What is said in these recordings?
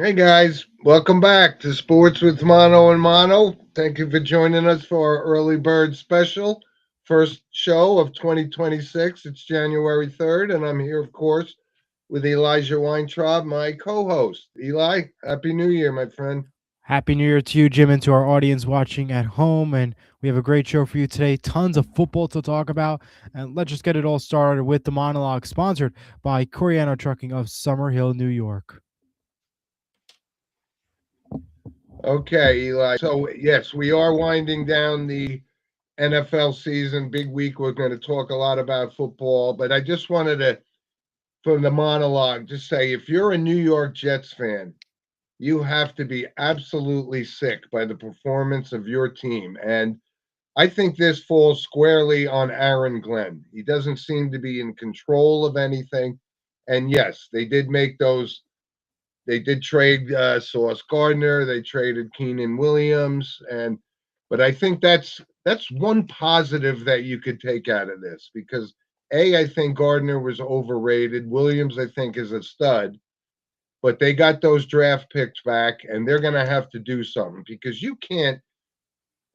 Hey guys, welcome back to Sports with Mono and Mono. Thank you for joining us for our early bird special. First show of 2026. It's January 3rd, and I'm here, of course, with Elijah Weintraub, my co host. Eli, Happy New Year, my friend. Happy New Year to you, Jim, and to our audience watching at home. And we have a great show for you today. Tons of football to talk about. And let's just get it all started with the monologue sponsored by Coriano Trucking of Summerhill, New York. Okay, Eli. So, yes, we are winding down the NFL season. Big week. We're going to talk a lot about football, but I just wanted to, from the monologue, just say if you're a New York Jets fan, you have to be absolutely sick by the performance of your team. And I think this falls squarely on Aaron Glenn. He doesn't seem to be in control of anything. And yes, they did trade Sauce Gardner, they traded Keenan Williams. But I think that's one positive that you could take out of this because I think Gardner was overrated. Williams, I think, is a stud, but they got those draft picks back and they're going to have to do something because you can't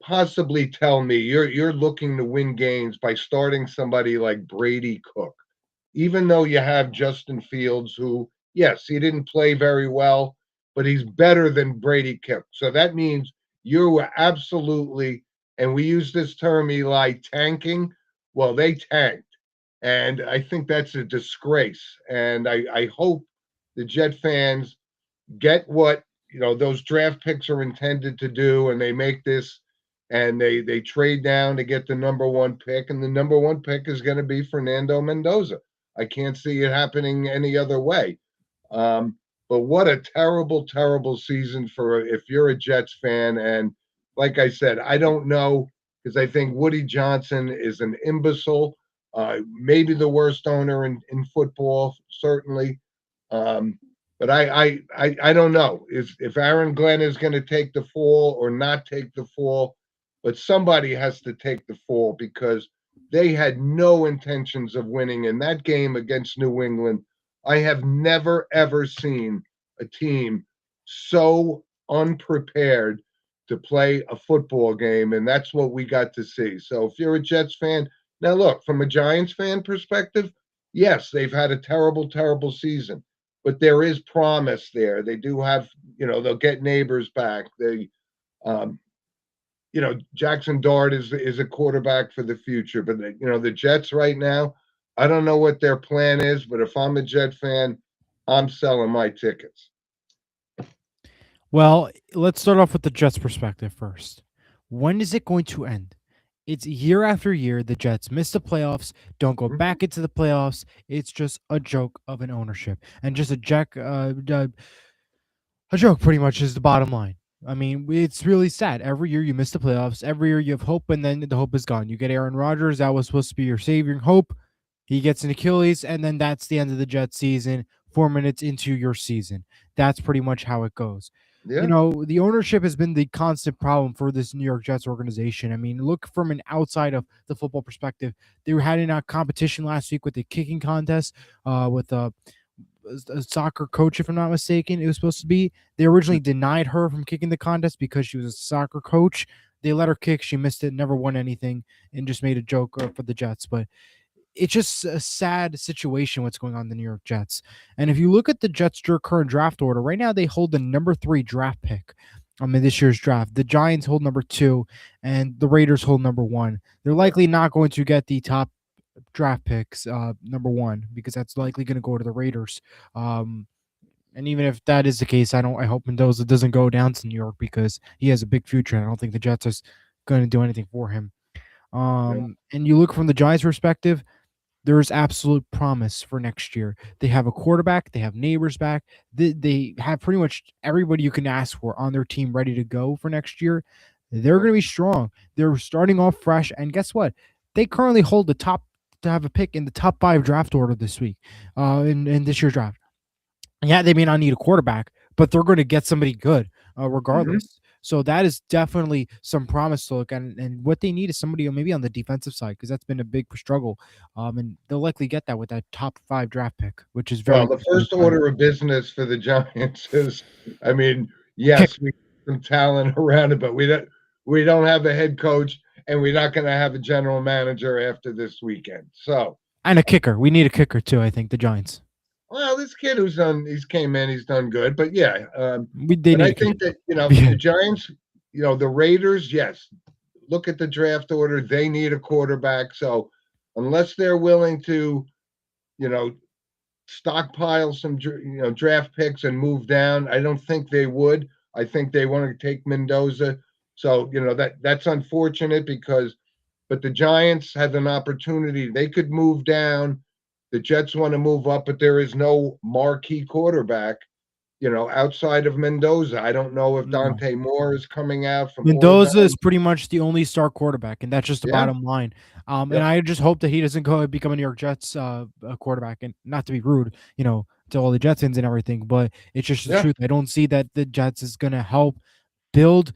possibly tell me you're looking to win games by starting somebody like Brady Cook, even though you have Justin Fields, who, yes, he didn't play very well, but he's better than Brady Cook. So that means you were absolutely, and we use this term, Eli, tanking. Well, they tanked. And I think that's a disgrace. And I hope the Jet fans get what those draft picks are intended to do, and they make this and they trade down to get the number one pick, and the number one pick is going to be Fernando Mendoza. I can't see it happening any other way. But what a terrible, terrible season for if you're a Jets fan. And like I said, I don't know because I think Woody Johnson is an imbecile, maybe the worst owner in football, certainly. Um, but I don't know if Aaron Glenn is going to take the fall or not take the fall, but somebody has to take the fall because they had no intentions of winning in that game against New England. I have never ever seen a team so unprepared to play a football game, and that's what we got to see. So if you're a Jets fan, now look, from a Giants fan perspective, yes, they've had a terrible, terrible season, but there is promise there. They do have, they'll get neighbors back. Um, Jackson Dart is a quarterback for the future, but the Jets right now, I don't know what their plan is, but if I'm a Jet fan, I'm selling my tickets. Well, let's start off with the Jets' perspective first. When is it going to end? It's year after year. The Jets miss the playoffs, don't go Mhm. back into the playoffs. It's just a joke of an ownership and just a joke, pretty much, is the bottom line. I mean, it's really sad. Every year you miss the playoffs. Every year you have hope, and then the hope is gone. You get Aaron Rodgers. That was supposed to be your saving hope. He gets an Achilles, and then that's the end of the Jets season. 4 minutes into your season. That's pretty much how it goes. Yeah. The ownership has been the constant problem for this New York Jets organization. I mean, look from an outside of the football perspective. They were having a competition last week with the kicking contest, with a soccer coach, if I'm not mistaken. It was supposed to be. They originally denied her from kicking the contest because she was a soccer coach. They let her kick. She missed it, never won anything, and just made a joke for the Jets. But it's just a sad situation what's going on in the New York Jets. And if you look at the Jets' current draft order, right now they hold the number 3 draft pick. In this year's draft, the Giants hold number 2, and the Raiders hold number 1. They're likely not going to get the top draft picks, number 1, because that's likely going to go to the Raiders. Um, and even if that is the case, I hope Mendoza doesn't go down to New York because he has a big future, and I don't think the Jets is going to do anything for him. Yeah. And you look from the Giants' perspective, there is absolute promise for next year. They have a quarterback, they have neighbors back, they have pretty much everybody you can ask for on their team ready to go for next year. They're going to be strong. They're starting off fresh, and guess what? They currently hold the top to have a pick in the top 5 draft order this week, in this year's draft. Yeah, they may not need a quarterback, but they're going to get somebody good, Hmm. regardless. So that is definitely some promise to look at. And what they need is somebody maybe on the defensive side, because that's been a big struggle. And they'll likely get that with that top 5 draft pick, which is Well, very the good for the first Giants. order of business for the Giants is, I mean, yes, Kicker we have some talent around it, but we don't have a head coach, and we're not going to have a general manager after this weekend. So, and a kicker. We need a kicker too. I think the Giants. well, this kid he's came in, he's done good, but yeah, They but need I a kicker. think that Yeah, the Giants, the Raiders, yes, look at the draft order, they need a quarterback. So, unless they're willing to, you know, stockpile some draft picks and move down. I don't think they would. I think they want to take Mendoza. So that's unfortunate because, but the Giants have an opportunity. They could move down. The Jets want to move up, but there is no marquee quarterback. Outside of Mendoza. I don't know if no. Dante Moore is coming out from Mendoza is Oregon. pretty much the only star quarterback, and that's just the Yeah. bottom line. And Yep. I just hope that he doesn't go and become a New York Jets quarterback. And not to be rude, to all the Jets fans and everything, but it's just the Yeah. truth. I don't see that the Jets is going to help build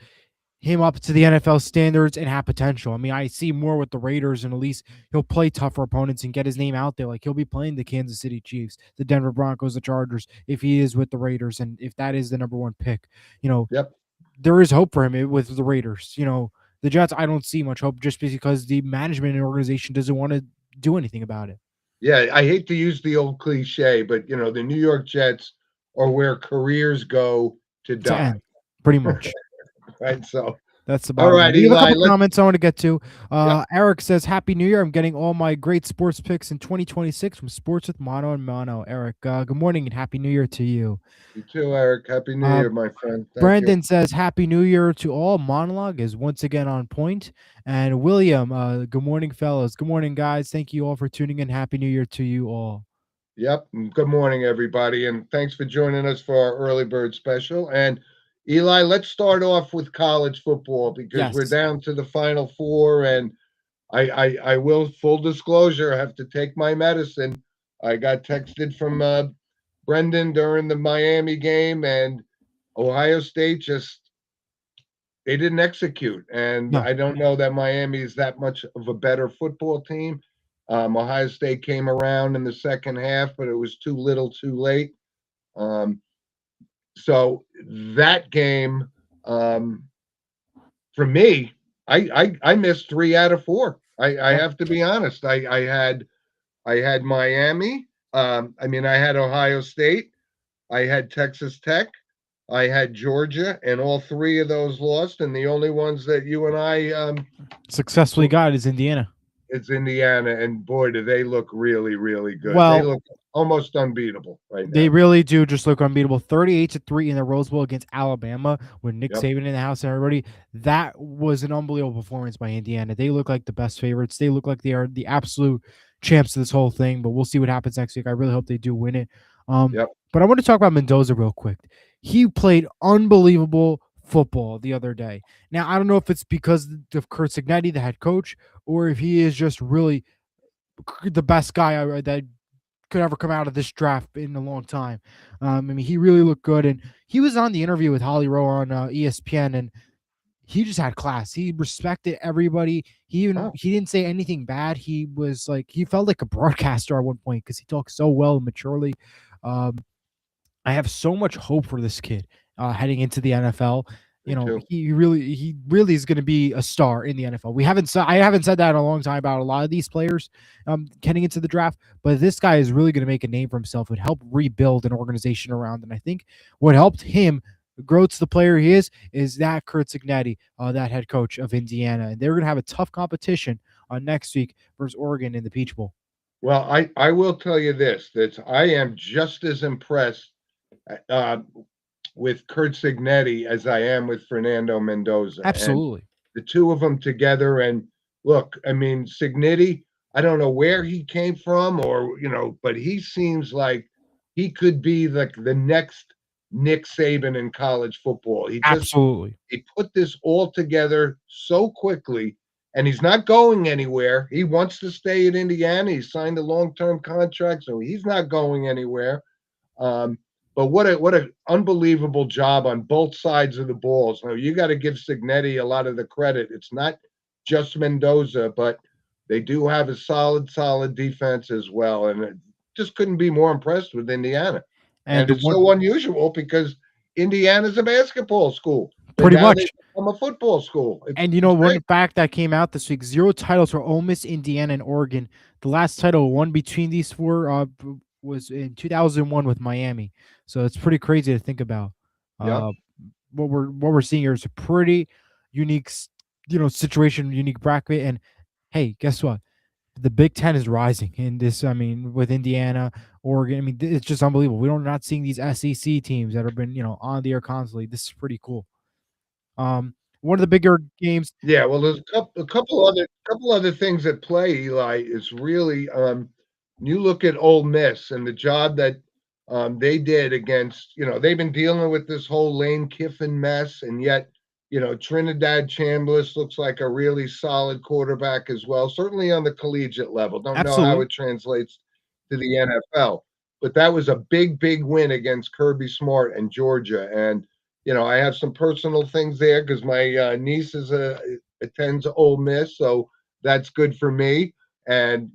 him up to the NFL standards and have potential. I mean, I see more with the Raiders, and at least he'll play tougher opponents and get his name out there. Like he'll be playing the Kansas City Chiefs, the Denver Broncos, the Chargers, if he is with the Raiders, and if that is the number one pick. You know, Yep. there is hope for him with the Raiders. The Jets, I don't see much hope just because the management and organization doesn't want to do anything about it. Yeah, I hate to use the old cliche, but the New York Jets are where careers go to To die, end, pretty much. right? So, That's the all bottom line. right, We have a Eli, couple comments I want to get to. yep, Eric says, Happy New Year. I'm getting all my great sports picks in 2026 from Sports with Mono and Mono. Eric, good morning and Happy New Year to you. you too, Eric. Happy New Uh, Year, my friend. Thank you. Brandon says, Happy New Year to all. Monologue is once again on point. And William, good morning, fellas. Good morning, guys. Thank you all for tuning in. Happy New Year to you all. Yep. Good morning, everybody, and thanks for joining us for our early bird special. And Eli, let's start off with college football because we're Yes. down to the final four, and I will, full disclosure, have to take my medicine. I got texted from Brendan during the Miami game, and Ohio State just they didn't execute. And No. I don't know that Miami is that much of a better football team. Ohio State came around in the second half, but it was too little, too late. Um, so that game, um, for me, I missed 3 out of 4. I Yeah. have to be honest. I had Miami. I mean, I had Ohio State. I had Texas Tech. I had Georgia, and all 3 of those lost. And the only ones that you and I, Successfully got is Indiana. it's Indiana. And boy, do they look really, really good. They Well, look almost unbeatable right they now. really do just look unbeatable. 38-3 in the Rose Bowl against Alabama with Nick Yep, Saban in the house and everybody. That was an unbelievable performance by Indiana. They look like the best favorites. They look like they are the absolute champs of this whole thing, but we'll see what happens next week. I really hope they do win it. yep. But I want to talk about Mendoza real quick. He played unbelievable football the other day. Now, I don't know if it's because of Kurt Signetti, the head coach, or if he is just really the best guy that could ever come out of this draft in a long time. I mean, he really looked good, and he was on the interview with Holly Rowe on ESPN, and he just had class. He respected everybody. Oh, He didn't say anything bad. He was like he felt like a broadcaster at one point because he talked so well and maturely. Um, I have so much hope for this kid heading into the NFL. me too. He really is going to be a star in the NFL. I haven't said that in a long time about a lot of these players getting into the draft, but this guy is really going to make a name for himself and help rebuild an organization around. And I think what helped him grow to the player he is that Kurt Signetti, that head coach of Indiana, and they're going to have a tough competition next week versus Oregon in the Peach Bowl. Well, I will tell you this, that I am just as impressed uh, with Kurt Signetti as I am with Fernando Mendoza. And Absolutely. the two of them together. And look, I mean, Signetti, I don't know where he came from but he seems like he could be the next Nick Saban in college football. Absolutely. He put this all together so quickly, and he's not going anywhere. He wants to stay at Indiana. He signed a long-term contract, so he's not going anywhere. Um, But what a unbelievable job on both sides of the ball. So you got to give Signetti a lot of the credit. It's not just Mendoza, but they do have a solid defense as well. And I just couldn't be more impressed with Indiana. And And the it's one so unusual because Indiana's a basketball school, but pretty now they much. become a football school. And you know, It's one great. fact that came out this week: zero titles for Ole Miss, Indiana, and Oregon. The last title won between these four was in 2001 with Miami. So it's pretty crazy to think about. Yeah. Uh, what we're seeing here is a pretty unique, situation, unique bracket. And hey, guess what? The Big Ten is rising in this. I mean, with Indiana, Oregon. I mean, it's just unbelievable. We don't not seeing these SEC teams that have been on the air constantly. This is pretty cool. One of the bigger games. Yeah, well, there's a couple other things at play, Eli, is really you look at Ole Miss and the job that they did against, they've been dealing with this whole Lane Kiffin mess, and yet, Trinidad Chambliss looks like a really solid quarterback as well, certainly on the collegiate level. Don't know how Absolutely. it translates to the NFL, but that was a big win against Kirby Smart and Georgia. And I have some personal things there because my niece attends Ole Miss, so that's good for me. And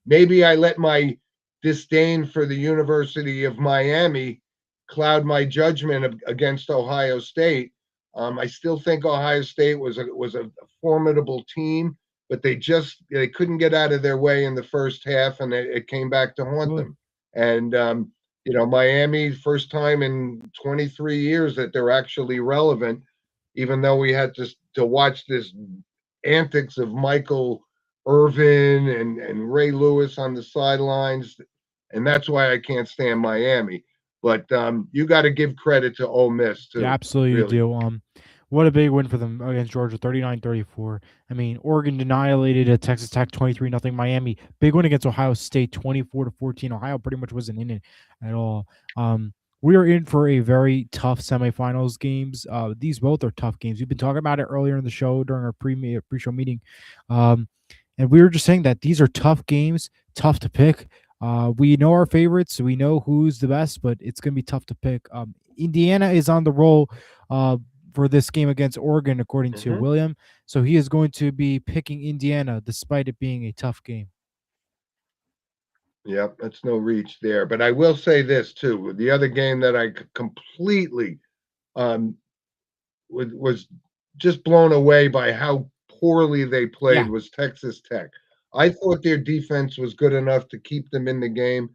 maybe I let my disdain for the University of Miami cloud my judgment against Ohio State. I still think Ohio State was a formidable team, but they couldn't get out of their way in the first half, and it came back to haunt Absolutely. them. And Miami, first time in 23 years that they're actually relevant, even though we had to watch this antics of Michael Irvin and Ray Lewis on the sidelines, and that's why I can't stand Miami. But you got to give credit to Ole Miss Yeah, too, absolutely really. do. What a big win for them against Georgia, 39-34. I mean, Oregon annihilated at Texas Tech 23-0. Miami, big win against Ohio State 24-14. Ohio pretty much wasn't in it at all. We are in for a very tough semifinals games. These both are tough games. We've been talking about it earlier in the show during our pre-show meeting. Um, and we were just saying that these are tough games, tough to pick. We know our favorites, we know who's the best, but it's going to be tough to pick. Indiana is on the roll for this game against Oregon, according to Mm-hmm. William. So he is going to be picking Indiana despite it being a tough game. Yep, that's no reach there. But I will say this too: the other game that I completely um, was just blown away by how poorly they Yeah. played was Texas Tech. I thought their defense was good enough to keep them in the game.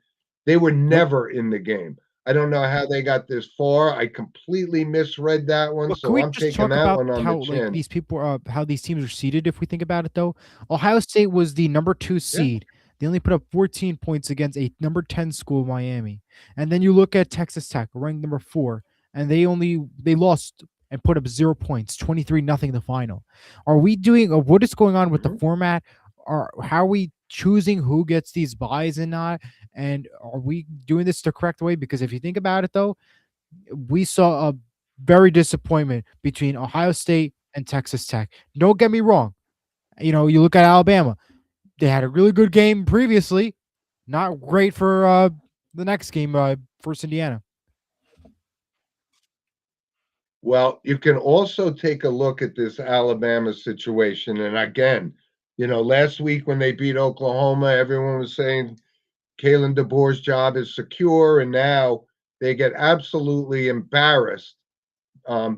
They were Nope. never in the game. I don't know how they got this far. I completely misread that one, But can so we I'm just taking talk that about one on the how like chin. these people how these teams are seeded if we think about it though? Ohio State was the number 2 Yeah. seed. They only put up 14 points against a number 10 school, Miami. And then you look at Texas Tech, ranked number 4, and they lost and put up 0 points, 23 nothing the final. Are we doing what is going on with the Mhm. format? Are how are we choosing who gets these buys and not? And are we doing this the correct way? Because if you think about it though, we saw a very disappointment between Ohio State and Texas Tech. Don't get me wrong. You look at Alabama. They had a really good game previously. Not great for the next game versus Indiana. Well, you can also take a look at this Alabama situation. And again, last week when they beat Oklahoma, everyone was saying Kalen DeBoer's job is secure, and now they get absolutely embarrassed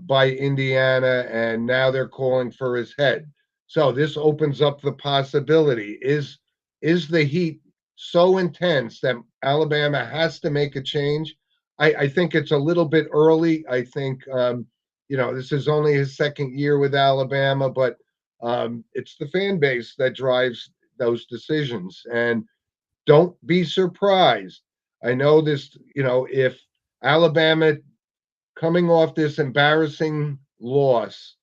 by Indiana, and now they're calling for his head. So this opens up the possibility: is the heat so intense that Alabama has to make a change? I think it's a little bit early. I think this is only his second year with Alabama, but it's the fan base that drives those decisions. And don't be surprised. I know this, if Alabama coming off this embarrassing loss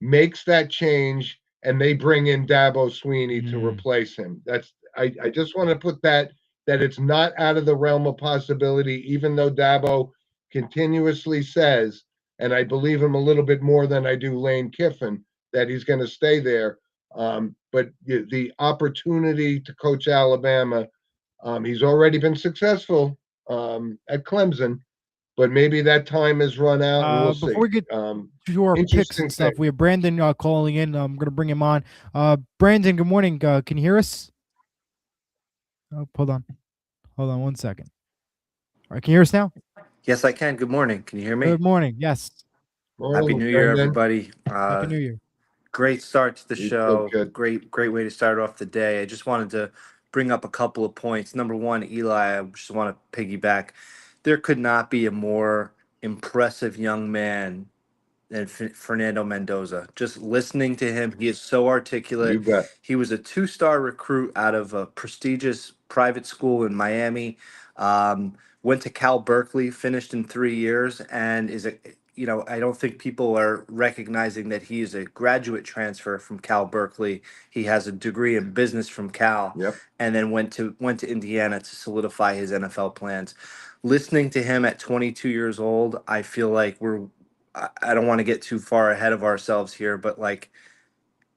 makes that change and they bring in Dabo Sweeney to Mm, replace him. I just want to put that it's not out of the realm of possibility, even though Dabo continuously says, and I believe him a little bit more than I do Lane Kiffin, that he's going to stay there. But the opportunity to coach Alabama, he's already been successful at Clemson, but maybe that time has run out, and we'll Before see. we get to our picks Interesting and stuff, thing. we have Brandon calling in. I'm gonna bring him on. Brandon, good morning. Can you hear us? Oh, hold on 1 second. All right, can you hear us now? Yes, I can. Good morning. Can you hear me? Good morning. Yes. Happy Morning, New Year, Brendan. everybody. Happy New Year. Great start to the You too, show. kid. Great way to start off the day. I just wanted to bring up a couple of points. Number one, Eli, I just want to piggyback. There could not be a more impressive young man than Fernando Mendoza. Just listening to him, he is so You articulate. bet. He was a two-star recruit out of a prestigious private school in Miami. Went to Cal Berkeley, finished in 3 years, and is a I don't think people are recognizing that he is a graduate transfer from Cal Berkeley. He has a degree in business from Cal, Yep. and then went to Indiana to solidify his NFL plans. Listening to him at 22 years old, I feel like I don't want to get too far ahead of ourselves here, but like,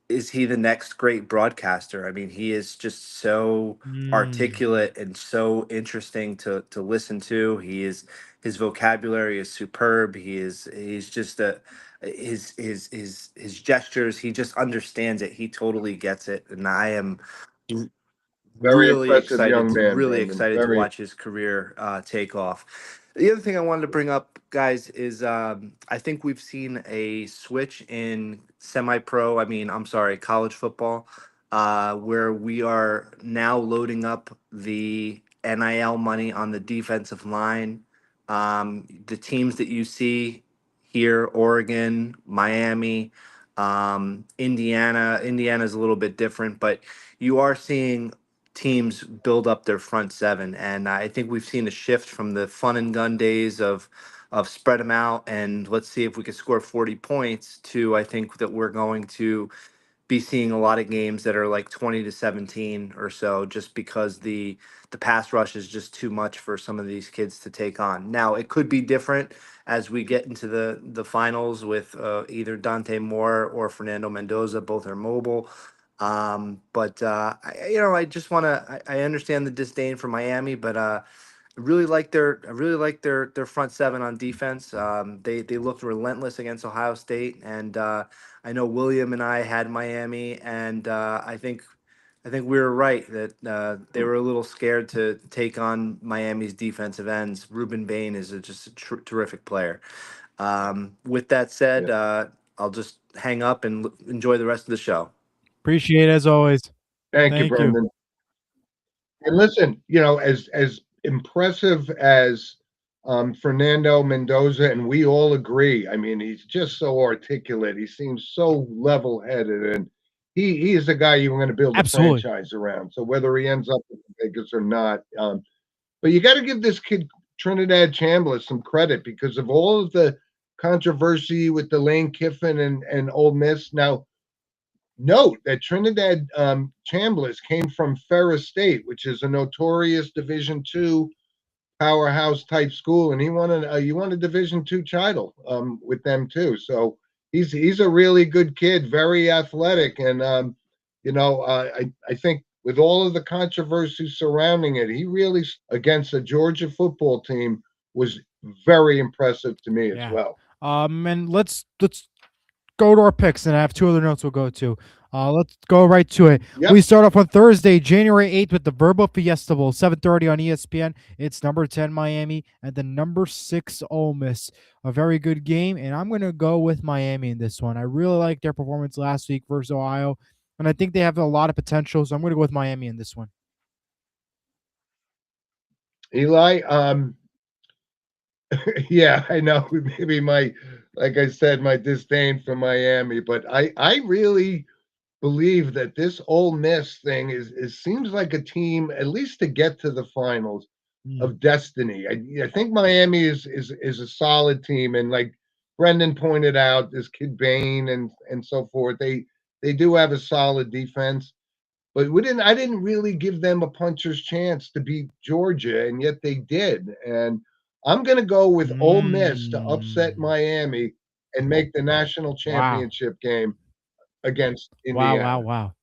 is he the next great broadcaster? I mean, he is just so Mm, articulate and so interesting to listen to. His vocabulary is superb. He's just a his gestures. He just understands it. He totally gets it, and I am Very impressive young man, really Brendan. excited to Very. watch his career take off. The other thing I wanted to bring up, guys, is I think we've seen a switch in semi-pro. I mean, I'm sorry, college football, where we are now loading up the NIL money on the defensive line. The teams that you see here, Oregon, Miami, Indiana. Indiana's a little bit different, but you are seeing teams build up their front seven, and I think we've seen a shift from the fun and gun days of spread them out and let's see if we can score 40 points to I think that we're going to be seeing a lot of games that are like 20-17 or so, just because the pass rush is just too much for some of these kids to take on. Now it could be different as we get into the finals with either Dante Moore or Fernando Mendoza. Both are mobile. But I just want to. I understand the disdain for Miami, but I really like their front seven on defense. They looked relentless against Ohio State, and I know William and I had Miami, and I think we were right that they were a little scared to take on Miami's defensive ends. Ruben Bain is just a terrific player. With that Yeah. said, I'll just hang up and enjoy the rest of the show. appreciate it as always. Thank you, Thank you. Brendan. And listen, as impressive as Fernando Mendoza, and we all agree. I mean, he's just so articulate. He seems so level-headed, and he is a guy you're going to build a Absolutely. franchise around. So whether he ends up in Vegas or not, but you got to give this kid Trinidad Chambliss some credit because of all of the controversy with the Lane Kiffin and Ole Miss. Now, note that Trinidad Chambliss came from Ferris State, which is a notorious Division II powerhouse type school, and he won a Division II title with them too. So he's a really good kid, very athletic, and I think with all of the controversy surrounding it, he really against a Georgia football team was very impressive to me as Yeah. well. And let's go to our picks, and I have two other notes we'll go to. Let's go right to it. Yep. We start off on Thursday, January 8th, with the Verbo Fiesta Bowl, 7:30 on ESPN. It's number 10 Miami and the number 6 Ole Miss. A very good game, and I'm going to go with Miami in this one. I really like their performance last week versus Ohio, and I think they have a lot of potential, so I'm going to go with Miami in this one. Eli, yeah, I know maybe like I said, my disdain for Miami, but I really believe that this Ole Miss thing is seems like a team at least to get to the finals Mm. of destiny. I think Miami is a solid team, and like Brendan pointed out, this kid Bain and so forth, they do have a solid defense, but I didn't really give them a puncher's chance to beat Georgia, and yet they did. And I'm going to go with Ole Miss to upset Mm. Miami and make the national Wow. championship game against Wow, wow, Indiana. wow.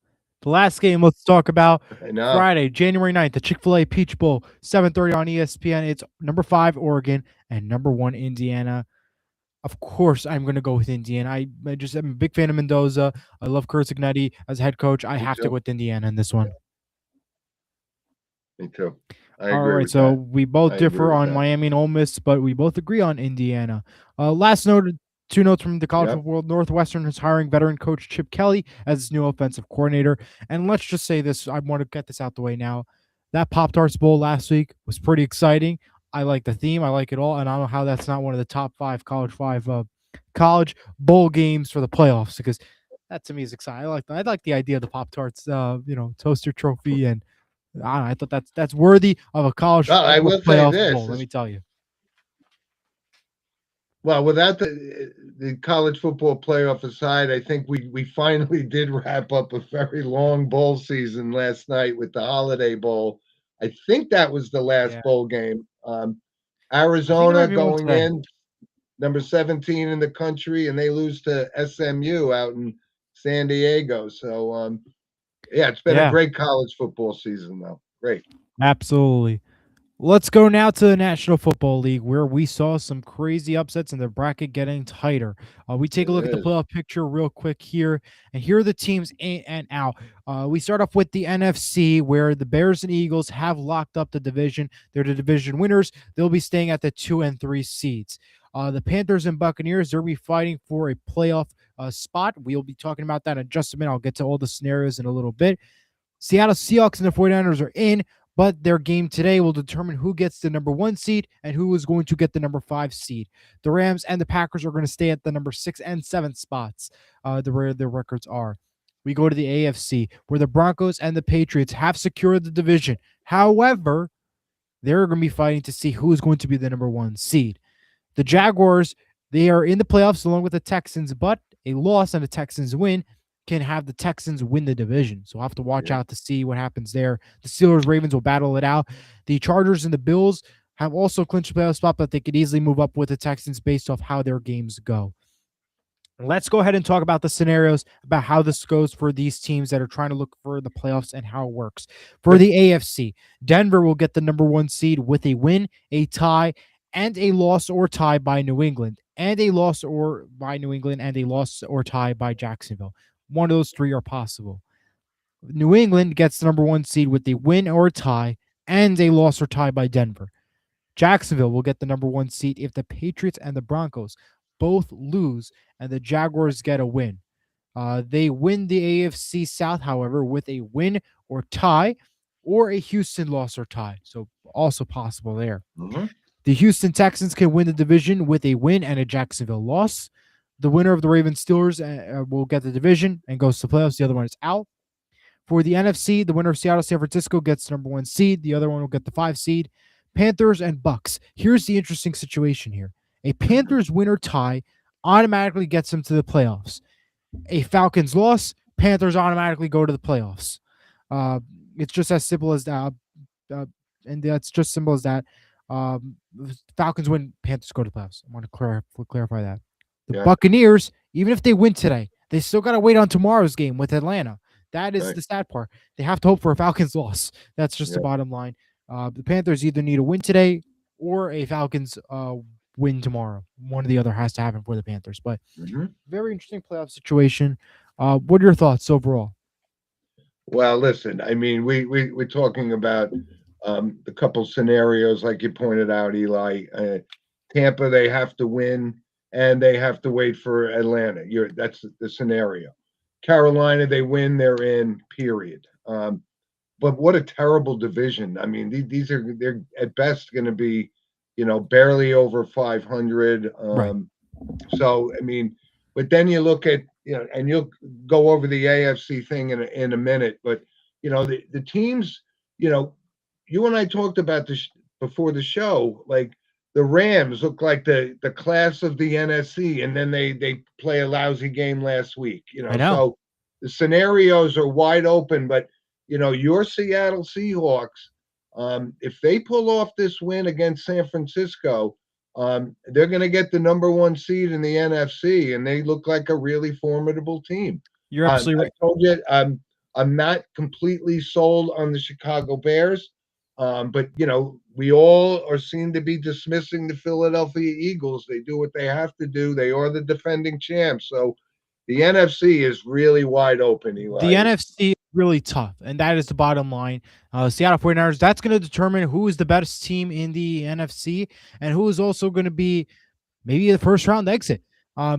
The last game let's talk about I know. Friday, January 9th, the Chick-fil-A Peach Bowl, 7:30 on ESPN. It's number 5 Oregon and number 1 Indiana. Of course, I'm going to go with Indiana. I just am a big fan of Mendoza. I love Kurt Ignetti as head coach. I Me have to go too. with Indiana in this one. Me too. I All agree right, with so that. we both I agree differ with on that. Miami and Ole Miss, but we both agree on Indiana. Last note, two notes from the college Yep. football world. Northwestern is hiring veteran coach Chip Kelly as its new offensive coordinator. And let's just say this, I want to get this out the way now. That Pop-Tarts Bowl last week was pretty exciting. I like the theme. I like it all. And I don't know how that's not one of the top 5 college bowl games for the playoffs, because that to me is exciting. I like the idea of the Pop-Tarts, toaster trophy, and I thought that's worthy of a college Well, I football will say playoff this bowl. Let is me tell you. well, without the college football playoff aside, I think we finally did wrap up a very long bowl season last night with the Holiday Bowl. I think that was the last Yeah, bowl game. I think it might Arizona be one going today. in number 17 in the country, and they lose to SMU out in San Diego. So, yeah, it's been a Yeah, great college football season, though. Great. absolutely. Let's go now to the National Football League, where we saw some crazy upsets and the bracket getting tighter. We take a look at It the is. playoff picture real quick here, and here are the teams in and out. We start off with the NFC, where the Bears and Eagles have locked up the division. They're the division winners. They'll be staying at the 2 and 3 seeds. The Panthers and Buccaneers, they'll be fighting for a playoff spot. We'll be talking about that in just a minute. I'll get to all the scenarios in a little bit. Seattle Seahawks and the 49ers are in, but their game today will determine who gets the number 1 seed and who is going to get the number 5 seed. The Rams and the Packers are going to stay at the number 6 and 7 spots, where their records are. We go to the AFC, where the Broncos and the Patriots have secured the division. However, they're going to be fighting to see who is going to be the number 1 seed. The Jaguars, they are in the playoffs along with the Texans, but a loss and a Texans win can have the Texans win the division. So I'll have to watch Yeah. out to see what happens there. The Steelers, Ravens will battle it out. The Chargers and the Bills have also clinched a playoff spot, but they could easily move up with the Texans based off how their games go. Let's go ahead and talk about the scenarios about how this goes for these teams that are trying to look for the playoffs and how it works. For the AFC, Denver will get the number 1 seed with a win, a tie, and a loss or tie by New England, and a loss or by New England and a loss or tie by Jacksonville. One of those 3 are possible. New England gets the number 1 seed with a win or a tie and a loss or tie by Denver. Jacksonville will get the number 1 seed if the Patriots and the Broncos both lose and the Jaguars get a win. They win the AFC South, however, with a win or tie or a Houston loss or tie. So also possible there. Mhm. The Houston Texans can win the division with a win and a Jacksonville loss. The winner of the Ravens Steelers will get the division and goes to playoffs. The other one is out. For the NFC, the winner of Seattle San Francisco gets the number 1 seed. The other one will get the 5 seed. Panthers and Bucks. Here's the interesting situation here. A Panthers winner tie automatically gets them to the playoffs. A Falcons loss, Panthers automatically go to the playoffs. Uh, it's just as simple as that. And that's just simple as that. Falcons win, Panthers go to the playoffs. I want to clarify that. The Yeah. Buccaneers, even if they win today, they still got to wait on tomorrow's game with Atlanta. That is Right. the sad part. They have to hope for a Falcons loss. That's just the Yeah. bottom line. The Panthers either need a win today or a Falcons win tomorrow. One or the other has to happen for the Panthers. But Mhm. very interesting playoff situation. What are your thoughts overall? Well, listen, I mean, we're talking about the couple scenarios, like you pointed out, Eli. Tampa, they have to win, and they have to wait for Atlanta. That's the scenario. Carolina, they win, they're in. Period. But what a terrible division. I mean, they're at best going to be, barely over 500. Right. So I mean, but then you look at and you'll go over the AFC thing in a minute. But the teams, you know, you and I talked about this before the show. Like the Rams look like the class of the NFC, and then they play a lousy game last week. I know. So the scenarios are wide open. But your Seattle Seahawks, if they pull off this win against San Francisco, they're going to get the number 1 seed in the NFC, and they look like a really formidable team. You're absolutely I right. told you, I'm not completely sold on the Chicago Bears. But we all are seem to be dismissing the Philadelphia Eagles. They do what they have to do. They are the defending champs. So the NFC is really wide open, The Eli. NFC is really tough, and that is the bottom line. Seattle 49ers, that's going to determine who is the best team in the NFC and who is also going to be maybe the first round exit.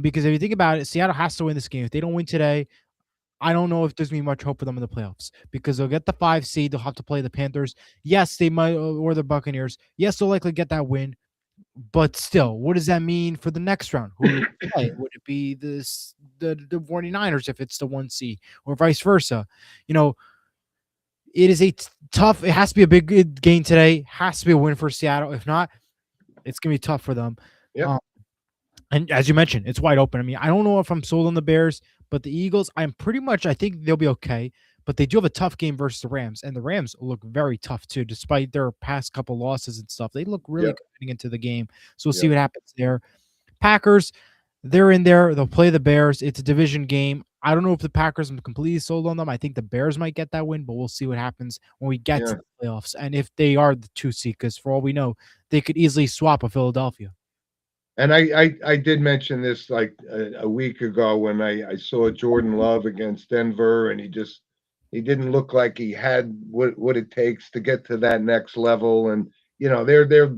Because if you think about it, Seattle has to win this game. If they don't win today, I don't know if there's gonna be much hope for them in the playoffs because they'll get the 5 seed. They'll have to play the Panthers. Yes, they might, or the Buccaneers. Yes, they'll likely get that win. But still, what does that mean for the next round? Who do we play? Would it be the 49ers if it's the 1 seed or vice versa? You know, it is a tough. It has to be a big game today. Has to be a win for Seattle. If not, it's gonna be tough for them. Yep. And as you mentioned, it's wide open. I mean, I don't know if I'm sold on the Bears, but the Eagles, I think they'll be okay. But they do have a tough game versus the Rams, and the Rams look very tough too, despite their past couple losses and stuff. They look really Yep. good getting into the game. So we'll see Yep. what happens there. Packers, they're in there. They'll play the Bears. It's a division game. I don't know if the Packers, I'm completely sold on them. I think the Bears might get that win, but we'll see what happens when we get Yeah. to the playoffs. And if they are the 2 seed, because for all we know, they could easily swap a Philadelphia. And I did mention this like a week ago when I saw Jordan Love against Denver, and he didn't look like he had what it takes to get to that next level. And they're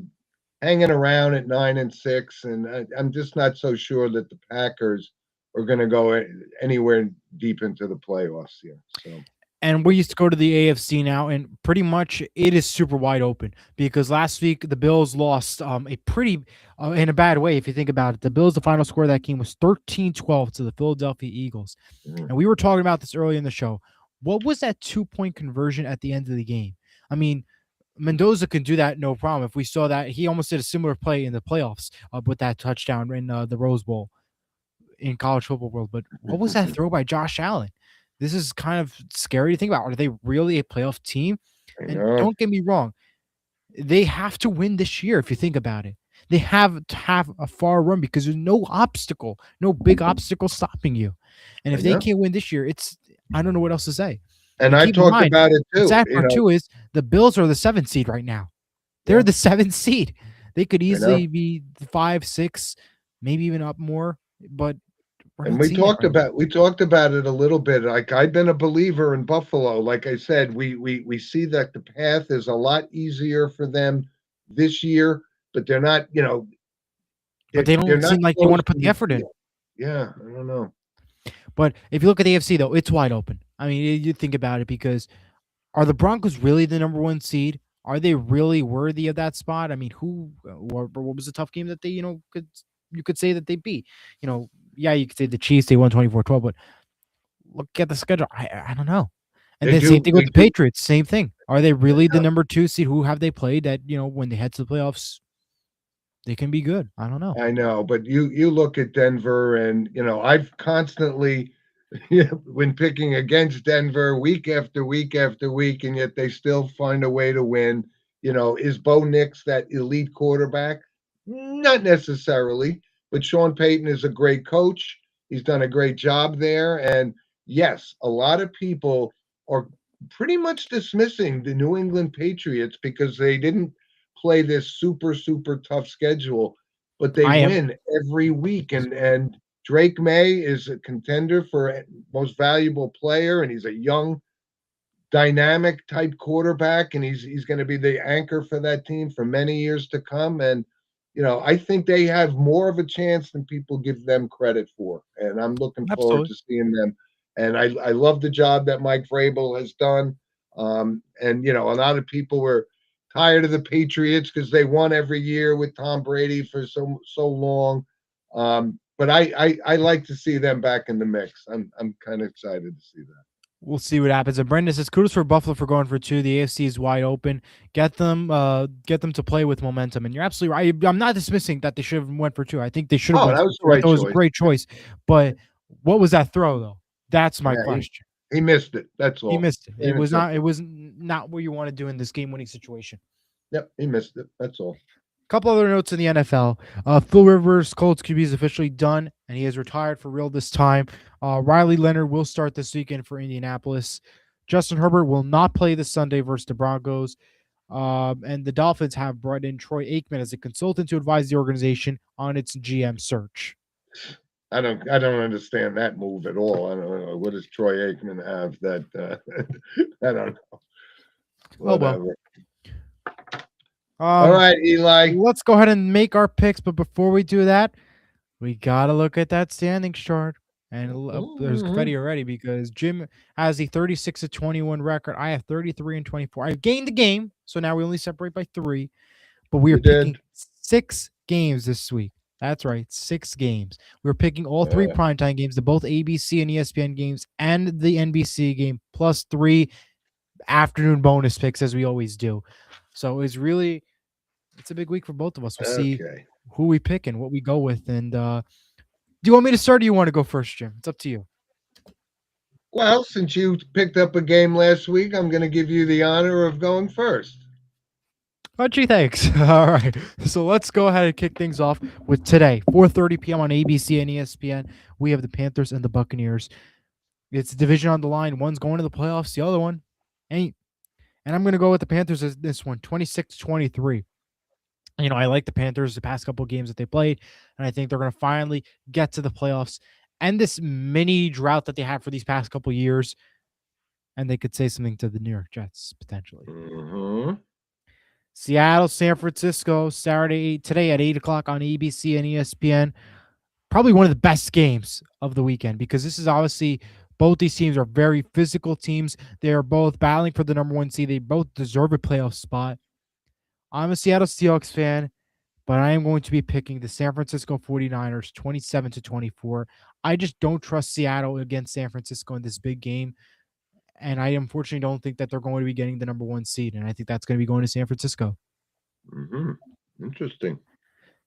hanging around at 9-6, and I'm just not so sure that the Packers are going to go anywhere deep into the playoffs here. So. And we used to go to the AFC now, and pretty much it is super wide open because last week the Bills lost a pretty in a bad way. If you think about it, the Bills, the final score of that game was 13-12 to the Philadelphia Eagles. And we were talking about this earlier in the show. What was that 2-point conversion at the end of the game? I mean, Mendoza can do that no problem. If we saw that, he almost did a similar play in the playoffs with that touchdown in the Rose Bowl in college football world. But what was that throw by Josh Allen? This is kind of scary to think about. Are they really a playoff team? And don't get me wrong, they have to win this year if you think about it. They have to have a far run because there's no obstacle, no big obstacle stopping you. And if they can't win this year, I don't know what else to say. And I talked about it too. The sad part too is the Bills are the 7th seed right now. They're the 7th seed. They could easily be 5, 6, maybe even up more. But and we talked about it a little bit. Like I've been a believer in Buffalo. Like I said, we see that the path is a lot easier for them this year, but they're not. But they don't seem like they want to put the effort in. Yeah, I don't know. But if you look at the AFC though, it's wide open. I mean, you think about it because are the Broncos really the number 1 seed? Are they really worthy of that spot? I mean, what was a tough game that they you could say that they beat? Yeah, you could say the Chiefs, they won 24-12, but look at the schedule. I don't know. And then same thing with the Patriots, same thing. Are they really the number 2 seed? Who have they played that, when they head to the playoffs, they can be good? I don't know. I know, but you look at Denver and, I've constantly been picking against Denver week after week after week, and yet they still find a way to win. Is Bo Nix that elite quarterback? Not necessarily. But Sean Payton is a great coach. He's done a great job there. And yes, a lot of people are pretty much dismissing the New England Patriots because they didn't play this super, super tough schedule, but they win every week. And Drake May is a contender for most valuable player, and he's a young, dynamic type quarterback, and he's going to be the anchor for that team for many years to come. And I think they have more of a chance than people give them credit for. And I'm looking forward to seeing them. And I love the job that Mike Vrabel has done. And, a lot of people were tired of the Patriots because they won every year with Tom Brady for so long. But I like to see them back in the mix. I'm kind of excited to see that. We'll see what happens. And Brendan says, kudos for Buffalo for going for 2. The AFC is wide open. Get them to play with momentum. And you're absolutely right. I'm not dismissing that they should have went for 2. I think they should have. That was the right choice. It was a great choice. But what was that throw though? That's my question. He missed it. That's all. He missed it. It was not what you want to do in this game-winning situation. Yep, he missed it. That's all. Couple other notes in the NFL. Phil Rivers, Colts QB, is officially done, and he is retired for real this time. Riley Leonard will start this weekend for Indianapolis. Justin Herbert will not play this Sunday versus the Broncos. And the Dolphins have brought in Troy Aikman as a consultant to advise the organization on its GM search. I don't understand that move at all. I don't know. What does Troy Aikman have that I don't know. Whatever. All right, Eli. Let's go ahead and make our picks, but before we do that, we gotta look at that standings chart. And there's confetti already because Jim has a 36-21 record. I have 33-24. I've gained the game, so now we only separate by 3. But we are picking 6 games this week. That's right, 6 games. We're picking all 3 primetime games, the both ABC and ESPN games, and the NBC game, plus 3 afternoon bonus picks as we always do. So it's a big week for both of us. We'll see who we pick and what we go with. And do you want me to start or do you want to go first, Jim? It's up to you. Well, since you picked up a game last week, I'm going to give you the honor of going first. Oh, gee, thanks. All right. So let's go ahead and kick things off with today, 4:30 p.m. on ABC and ESPN. We have the Panthers and the Buccaneers. It's a division on the line. One's going to the playoffs. The other one ain't. And I'm going to go with the Panthers as this one, 26-23. I like the Panthers the past couple of games that they played, and I think they're going to finally get to the playoffs and this mini drought that they had for these past couple of years, and they could say something to the New York Jets potentially. Seattle, San Francisco, today at 8 o'clock on ABC and ESPN. Probably one of the best games of the weekend because this is obviously both these teams are very physical teams. They are both battling for the number 1 seed. They both deserve a playoff spot. I'm a Seattle Seahawks fan, but I am going to be picking the San Francisco 49ers 27-24. I just don't trust Seattle against San Francisco in this big game. And I unfortunately don't think that they're going to be getting the number 1 seed. And I think that's going to be going to San Francisco. Interesting.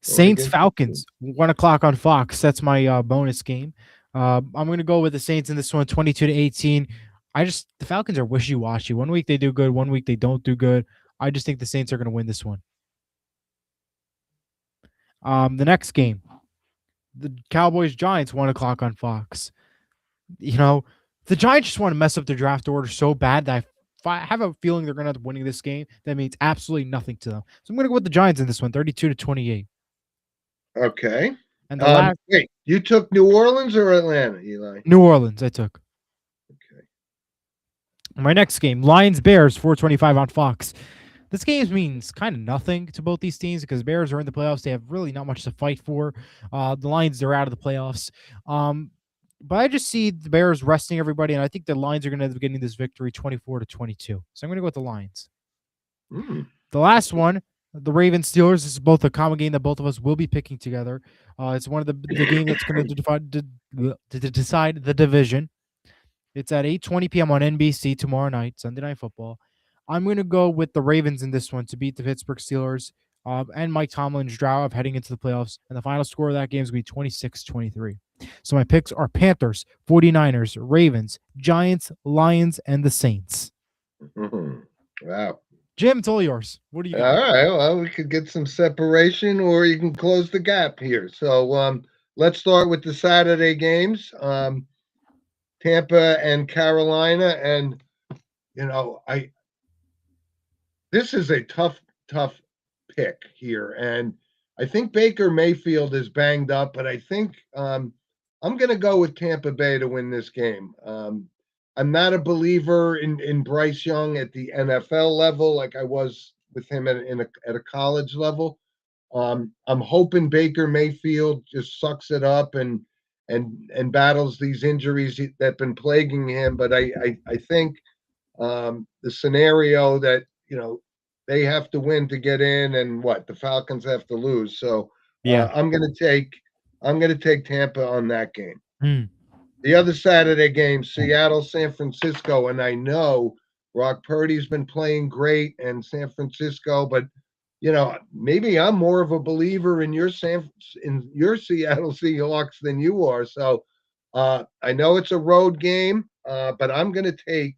Saints Falcons, 1 o'clock on Fox. That's my bonus game. I'm going to go with the Saints in this one, 22-18. The Falcons are wishy-washy. 1 week they do good, 1 week they don't do good. I just think the Saints are going to win this one. The next game, the Cowboys-Giants, 1 o'clock on Fox. The Giants just want to mess up their draft order so bad that I have a feeling they're going to end up winning this game. That means absolutely nothing to them. So I'm going to go with the Giants in this one, 32-28. Okay. And wait, you took New Orleans or Atlanta, Eli? New Orleans, I took. Okay. My next game, Lions-Bears, 4:25 on Fox. This game means kind of nothing to both these teams because Bears are in the playoffs. They have really not much to fight for. The Lions, they're out of the playoffs. But I just see the Bears resting everybody, and I think the Lions are going to end up getting this victory 24-22. So I'm going to go with the Lions. The last one, the Ravens-Steelers. This is both a common game that both of us will be picking together. It's one of the game that's going to decide the division. It's at 8:20 p.m. on NBC tomorrow night, Sunday Night Football. I'm going to go with the Ravens in this one to beat the Pittsburgh Steelers and Mike Tomlin's drought of heading into the playoffs. And the final score of that game is going to be 26-23. So my picks are Panthers, 49ers, Ravens, Giants, Lions, and the Saints. Wow. Jim, it's all yours. What do you got? All right. Well, we could get some separation or you can close the gap here. So let's start with the Saturday games. Tampa and Carolina. And, this is a tough pick here. And I think Baker Mayfield is banged up, but I think I'm going to go with Tampa Bay to win this game. I'm not a believer in Bryce Young at the NFL level like I was with him at a college level. I'm hoping Baker Mayfield just sucks it up and battles these injuries that have been plaguing him. But I think the scenario that they have to win to get in, and the Falcons have to lose. So I'm gonna take Tampa on that game. The other Saturday game, Seattle, San Francisco, and I know Brock Purdy's been playing great and San Francisco, but maybe I'm more of a believer in your Seattle Seahawks than you are. So I know it's a road game, but I'm gonna take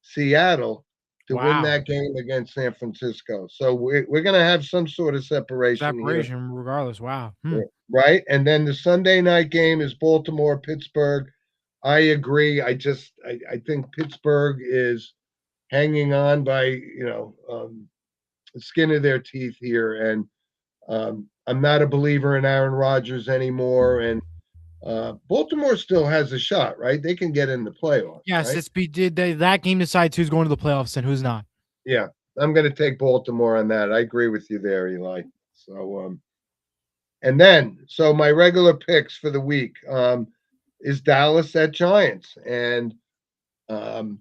Seattle to win that game against San Francisco. So we're going to have some sort of separation here. Regardless. Wow. Right? And then the Sunday night game is Baltimore-Pittsburgh. I agree. I think Pittsburgh is hanging on by the skin of their teeth here, and I'm not a believer in Aaron Rodgers anymore. And Baltimore still has a shot, right? They can get in the playoffs, Yes, right? that game decides who's going to the playoffs and who's not. Yeah, I'm going to take Baltimore on that. I agree with you there, Eli. So, and then so my regular picks for the week is Dallas at Giants, and um,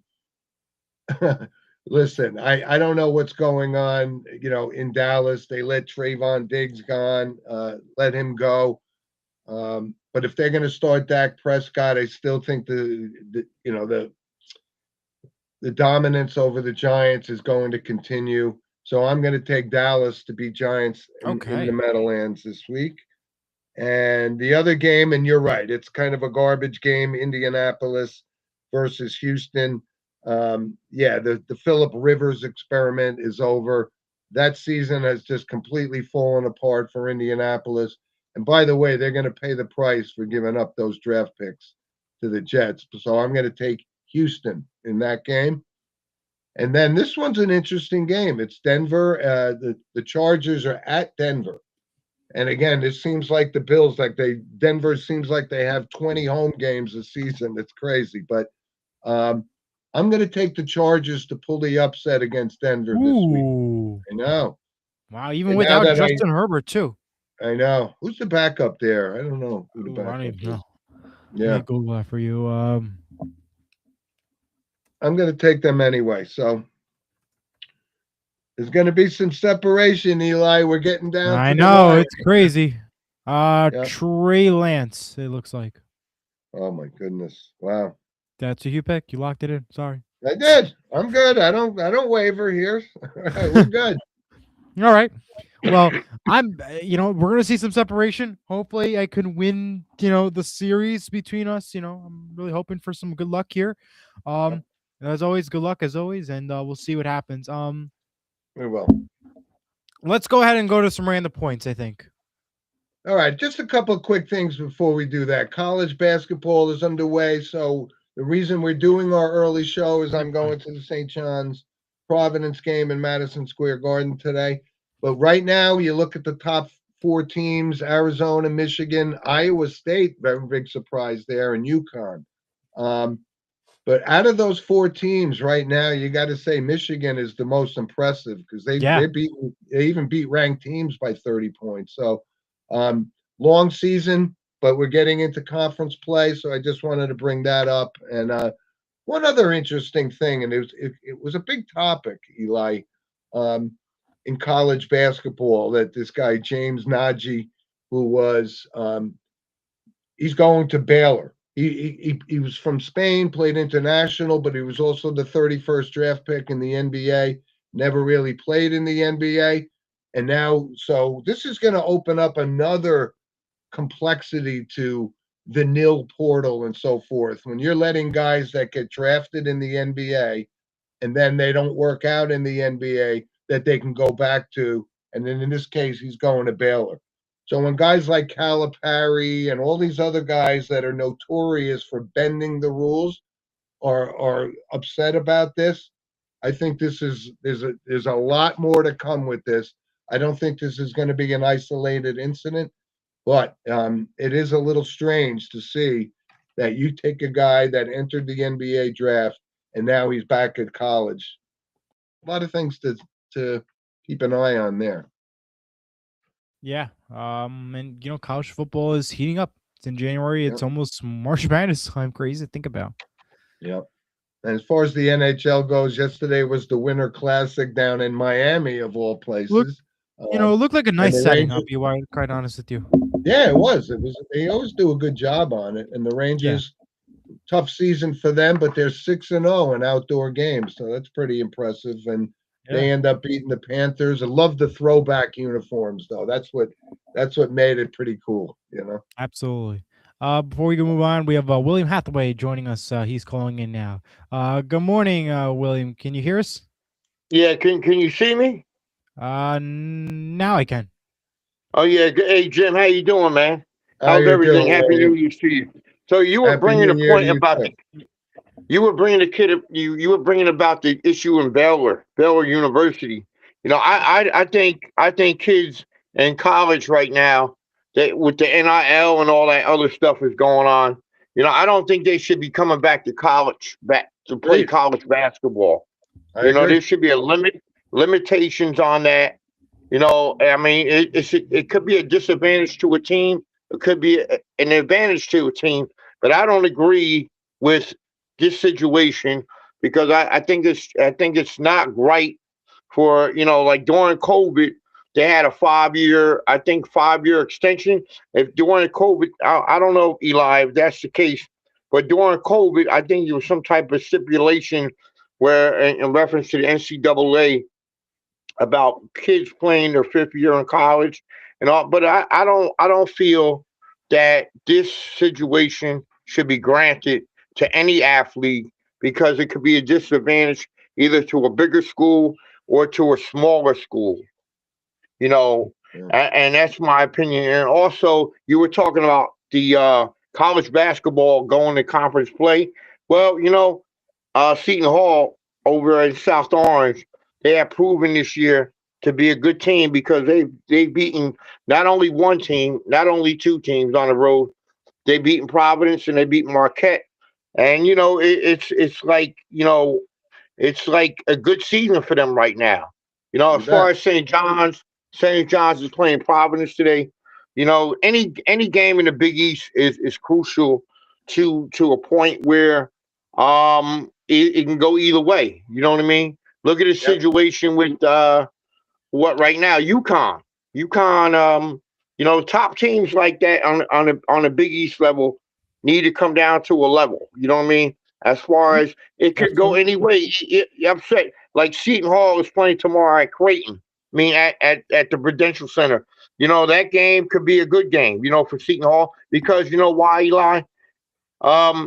listen, I don't know what's going on, in Dallas. They let Trayvon Diggs let him go. But if they're going to start Dak Prescott, I still think the dominance over the Giants is going to continue. So I'm going to take Dallas to beat Giants in the Okay. Meadowlands this week. And the other game, and you're right, it's kind of a garbage game, Indianapolis versus Houston. Yeah, the Philip Rivers experiment is over. That season has just completely fallen apart for Indianapolis. And by the way, they're going to pay the price for giving up those draft picks to the Jets. So I'm going to take Houston in that game. And then this one's an interesting game. It's Denver. The Chargers are at Denver. And again, this seems like the Bills, Denver seems like they have 20 home games a season. It's crazy. But um, I'm going to take the Chargers to pull the upset against Denver this week. Ooh. I know. Wow. Even And now without that Justin Herbert, too. I know. Who's the backup there? I don't know who the Ooh, I don't backup even is. know. Let Yeah. me Google that for you. I'm going to take them anyway. So there's going to be some separation, Eli. We're getting down I to the know. wire. It's crazy. Yeah. Trey Lance, it looks like. Oh, my goodness. Wow. That's a you pick. You locked it in. Sorry. I did. I'm good. I don't waver here. All right, we're good. All right. Well, we're gonna see some separation. Hopefully, I can win. The series between us. I'm really hoping for some good luck here. Um, as always, good luck as always, and we'll see what happens. We will. Let's go ahead and go to some random points. I think. All right, just a couple of quick things before we do that. College basketball is underway, so the reason we're doing our early show is I'm going to the St. John's Providence game in Madison Square Garden today. But right now, you look at the top four teams: Arizona, Michigan, Iowa State, very big surprise there, and UConn. Um, but out of those four teams right now, you got to say Michigan is the most impressive because Yeah. they even beat ranked teams by 30 points. So long season, but we're getting into conference play. So I just wanted to bring that up. And one other interesting thing, and it was a big topic, Eli, in college basketball, that this guy James Nagy, who was he's going to Baylor. He was from Spain, played international, but he was also the 31st draft pick in the NBA. Never really played in the NBA, and now so this is going to open up another complexity to the nil portal and so forth. When you're letting guys that get drafted in the NBA and then they don't work out in the NBA, that they can go back to, and then in this case, he's going to Baylor. So when guys like Calipari and all these other guys that are notorious for bending the rules are upset about this, I think there's a lot more to come with this. I don't think this is going to be an isolated incident, but it is a little strange to see that you take a guy that entered the NBA draft and now he's back at college. A lot of things to keep an eye on there. Yeah. And college football is heating up. It's in January. Yep. It's almost March Madness time. Crazy to think about. Yep. And as far as the NHL goes, yesterday was the Winter Classic down in Miami, of all places. It looked like a and nice the setting. I'll Rangers, be quite honest with you. yeah, it was. It was. They always do a good job on it. And the Yeah. Rangers, tough season for them, but they're 6-0 in outdoor games, so that's pretty impressive. And Yeah. they end up beating the Panthers. I love the throwback uniforms, though. That's what made it pretty cool. Absolutely. Before we can move on, we have William Hathaway joining us. He's calling in now. Good morning, William. Can you hear us? Yeah, can you see me? Now I can. Oh yeah. Hey Jim, how you doing, man? How How's you everything? doing, Happy New William? Year to you. So you were Happy bringing New a Year to point you about too. you were bringing the kid. You were bringing about the issue in Baylor University. I think kids in college right now, that with the NIL and all that other stuff is going on. I don't think they should be coming back to college back to play Agreed. college basketball. I agree. There should be a limitations on that. I mean, it could be a disadvantage to a team. It could be an advantage to a team. But I don't agree with this situation because I think it's not right for like during COVID they had a 5 year, I think 5 year extension. If during COVID, I don't know, Eli, if that's the case, but during COVID, I think there was some type of stipulation where in reference to the NCAA about kids playing their 5th year in college and all. But I don't feel that this situation should be granted to any athlete because it could be a disadvantage either to a bigger school or to a smaller school. You know, Yeah. and that's my opinion. And also, you were talking about the college basketball going to conference play. Well, Seton Hall over in South Orange, they have proven this year to be a good team because they've beaten not only one team, not only two teams on the road. They beaten Providence and they beat Marquette, and it's like a good season for them right now. You As far bet. as St. John's is playing Providence today. Any game in the Big East is crucial to a point where it can go either way. You know what I mean? Look at the Yep. situation with what right now UConn. Top teams like that on the Big East level need to come down to a level. You know what I mean? As far Mhm. as it could go Absolutely. any way. I'm saying, like Seton Hall is playing tomorrow at Creighton. I mean, at the Prudential Center. That game could be a good game. For Seton Hall because you know why, Eli?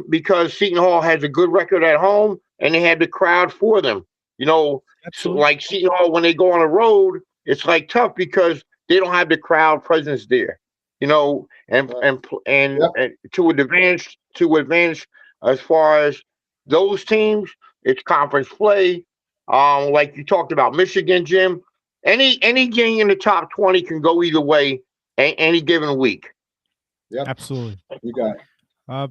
Because Seton Hall has a good record at home and they had the crowd for them. So Absolutely. like Seton Hall, when they go on the road, it's like tough because they don't have the crowd presence there. And Right. and and, Yep. and to advantage as far as those teams, it's conference play. Like you talked about Michigan, Jim. Any game in the top 20 can go either way any given week. Yep. Absolutely. You got it. Uh,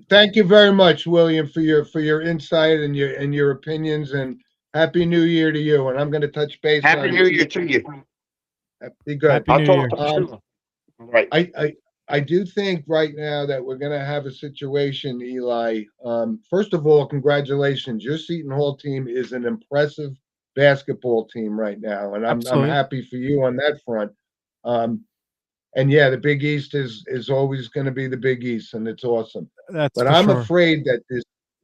Thank you very much, William, for your insight and your opinions, and Happy New Year to you. And I'm going to touch base Happy on New Year to you. be good. Happy I'll New talk Year. to you Um, soon. Right. I do think right now that we're going to have a situation, Eli. First of all, congratulations. Your Seton Hall team is an impressive basketball team right now, and I'm Absolutely. happy for you on that front. Um, and yeah, the Big East is always going to be the Big East, and it's awesome. That's But for I'm sure. afraid that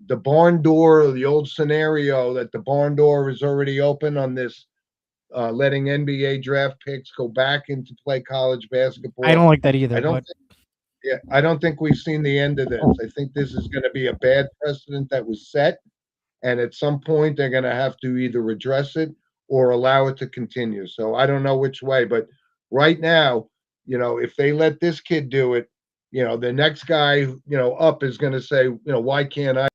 the barn door, the old scenario that the barn door is already open on this, letting NBA draft picks go back into play college I don't basketball. like that I either, don't but yeah, I don't think we've seen the end of this. I think this is going to be a bad precedent that was set, and at some point they're going to have to either address it or allow it to continue. So I don't know which way, but right now, if they let this kid do it, the next guy, up is going to say, why can't I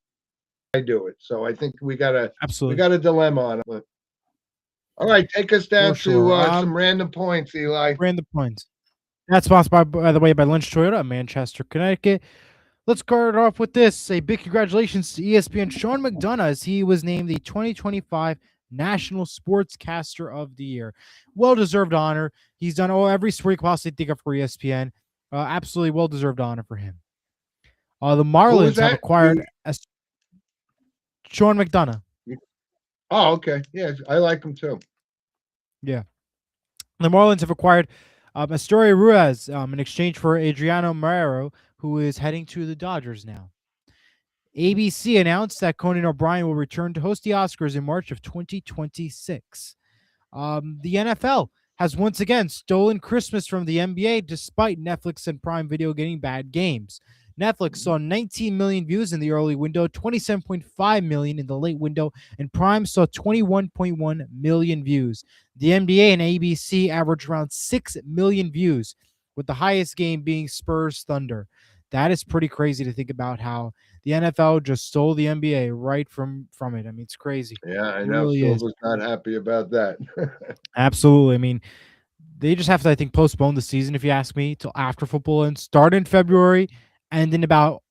do it? So I think we absolutely. got a dilemma on it. All right, take us For down to sure. some random points, Eli. Random points. That's sponsored by the way, by Lynch Toyota of Manchester, Connecticut. Let's start off with this. A big congratulations to ESPN Sean McDonough as he was named the 2025 National Sportscaster of the Year. Well-deserved honor. He's done every sport you could possibly think of for ESPN. Absolutely well-deserved honor for him. The Who was Marlins have that? acquired Sean McDonough. Oh, okay. Yeah, I like him too. Yeah. The Marlins have acquired Astoria Ruiz in exchange for Adriano Marrero, who is heading to the Dodgers now. ABC announced that Conan O'Brien will return to host the Oscars in March of 2026. The NFL has once again stolen Christmas from the NBA despite Netflix and Prime Video getting bad games. Netflix saw 19 million views in the early window, 27.5 million in the late window, and Prime saw 21.1 million views. The NBA and ABC averaged around 6 million views, with the highest game being Spurs Thunder. that is pretty crazy to think about how the NFL just stole the NBA right from it. I mean, it's crazy. Yeah, I It know. really is. Silver's not happy about that. Absolutely. I mean, they just have to, I think, postpone the season, if you ask me, till after football and start in February and in about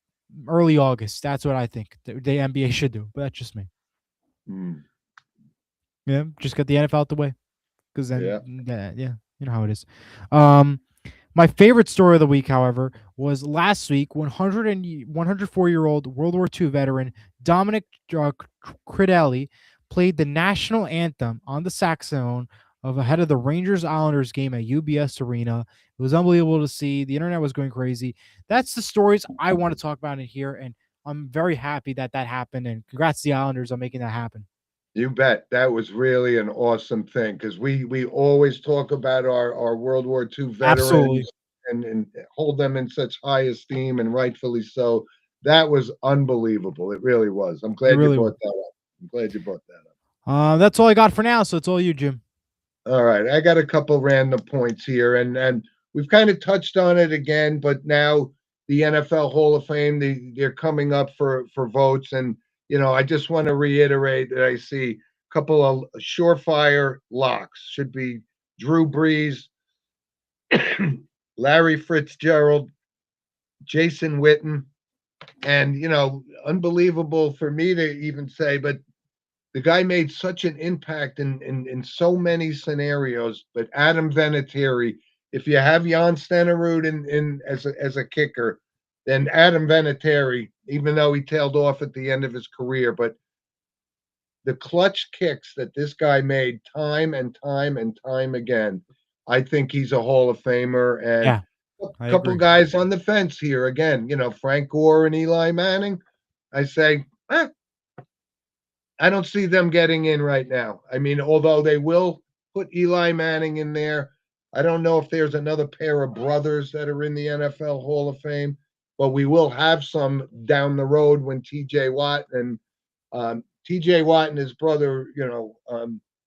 early August. That's what I think the NBA should do. But that's just me. Hmm. Yeah, just get the NFL out the way, because Yeah. then, yeah, you know how it is. My favorite story of the week, however, was last week. 104-year-old World War II veteran Dominic Cridelli played the national anthem on the saxophone ahead of the Rangers Islanders game at UBS Arena. It was unbelievable to see. The internet was going crazy. That's the stories I want to talk about in here, and I'm very happy that happened. And congrats to the Islanders on making that happen. You bet. That was really an awesome thing because we always talk about our World War II Absolutely. veterans and hold them in such high esteem, and rightfully so. That was unbelievable. It really was. I'm It glad you really brought that up. I'm glad you brought that up. That's all I got for now. So it's all you, Jim. All right, I got a couple random points here, and we've kind of touched on it again, but now the NFL Hall of Fame, they're coming up for votes, and I just want to reiterate that I see a couple of surefire locks should be Drew Brees, Larry Fitzgerald, Jason Witten, and unbelievable for me to even say, but the guy made such an impact in so many scenarios. But Adam Vinatieri, if you have Jan Stenerud in as a kicker, then Adam Vinatieri, even though he tailed off at the end of his career, but the clutch kicks that this guy made time and time and time again, I think he's a Hall of Famer. And Yeah, a I couple agree. guys on the fence here again, Frank Gore and Eli Manning. I say, I don't see them getting in right now. I mean, although they will put Eli Manning in there, I don't know if there's another pair of brothers that are in the NFL Hall of Fame, but we will have some down the road when TJ Watt and TJ Watt and his brother,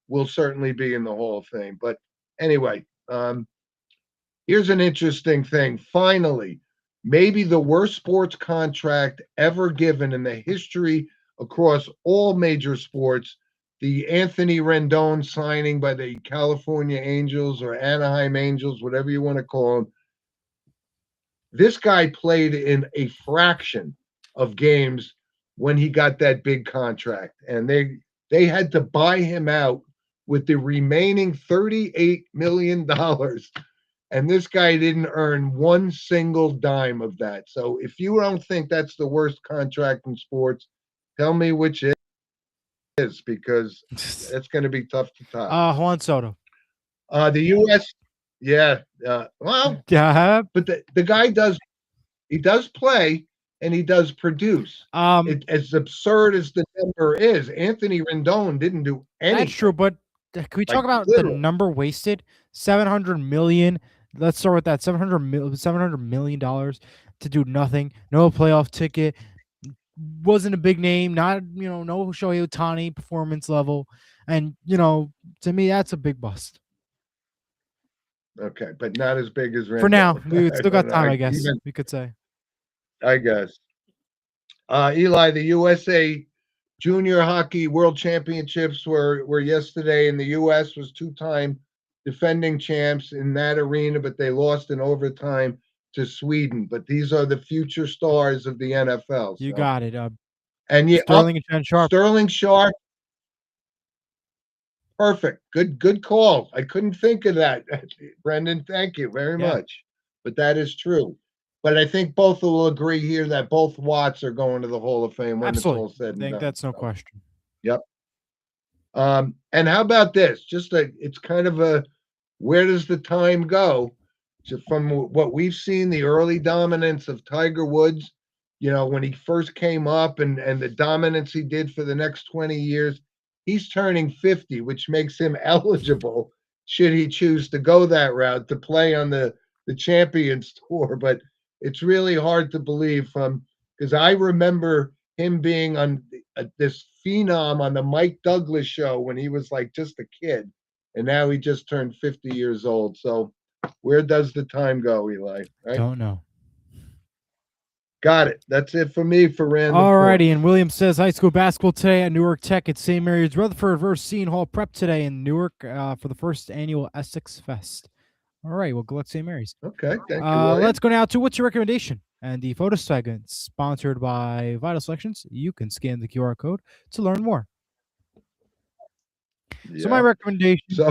will certainly be in the Hall of Fame. But anyway, here's an interesting thing. Finally, maybe the worst sports contract ever given in the history across all major sports, the Anthony Rendon signing by the California Angels or Anaheim Angels, whatever you want to call them. This guy played in a fraction of games when he got that big contract, and they had to buy him out with the remaining $38 million. And this guy didn't earn one single dime of that. So if you don't think that's the worst contract in sports, tell me which is, because it's going to be tough to top. Juan Soto. The U.S. Yeah. Well, Yeah. but the guy does play and he does produce. As absurd as the number is, Anthony Rendon didn't do anything. That's true, but can we talk about literally. the number wasted? 700 million. Let's start with that. $700 million to do nothing. No playoff ticket. Wasn't a big name. Not no Shohei Ohtani performance level. And to me, that's a big bust. Okay, but not as big as Rendon. For now, we still got time. I guess we could say. I guess. Eli, the USA Junior Hockey World Championships were yesterday, and the U.S. was two-time defending champs in that arena, but they lost in overtime to Sweden. But these are the future stars of the NFL. You got it. And yeah, Sterling and Sharp. Sterling Sharp. Perfect. Good call. I couldn't think of that, Brendan. Thank you very much. But that is true. But I think both will agree here that both Watts are going to the Hall of Fame when Absolutely. it's all said and I think done. that's no question. Yep. And how about this? It's kind of a, where does the time go? So from what we've seen, the early dominance of Tiger Woods, when he first came up and the dominance he did for the next 20 years, he's turning 50, which makes him eligible, should he choose to go that route, to play on the Champions Tour. But it's really hard to believe because I remember him being on this phenom on the Mike Douglas show when he was like just a kid, and now he just turned 50 years old. So where does the time go, Eli? Right? Don't know. Got it. That's it for me for random Alrighty, points. and William says high school basketball today at Newark Tech at St. Mary's Rutherford versus Seton Hall Prep today in Newark for the first annual Essex Fest. All right, well, good luck, St. Mary's. Okay, thank you, William. Let's go now to what's your recommendation? And the photo segment sponsored by Vital Selections. You can scan the QR code to learn more. So my Yeah. recommendation, So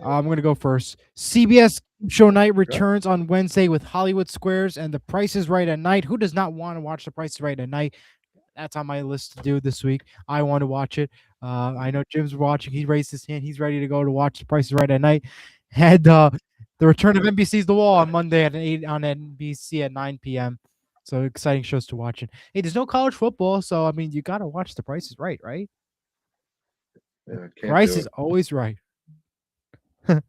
I'm going to go first. CBS Show Night returns on Wednesday with Hollywood Squares and The Price is Right at night. Who does not want to watch The Price is Right at night? That's on my list to do this week. I want to watch it. I know Jim's watching. He raised his hand. He's ready to go to watch The Price is Right at night. And the return of NBC's The Wall on Monday at 8 on NBC at 9 p.m. So exciting shows to watch. And hey, there's no college football, so I mean, you got to watch The Price is Right, right? Price is always right. Fair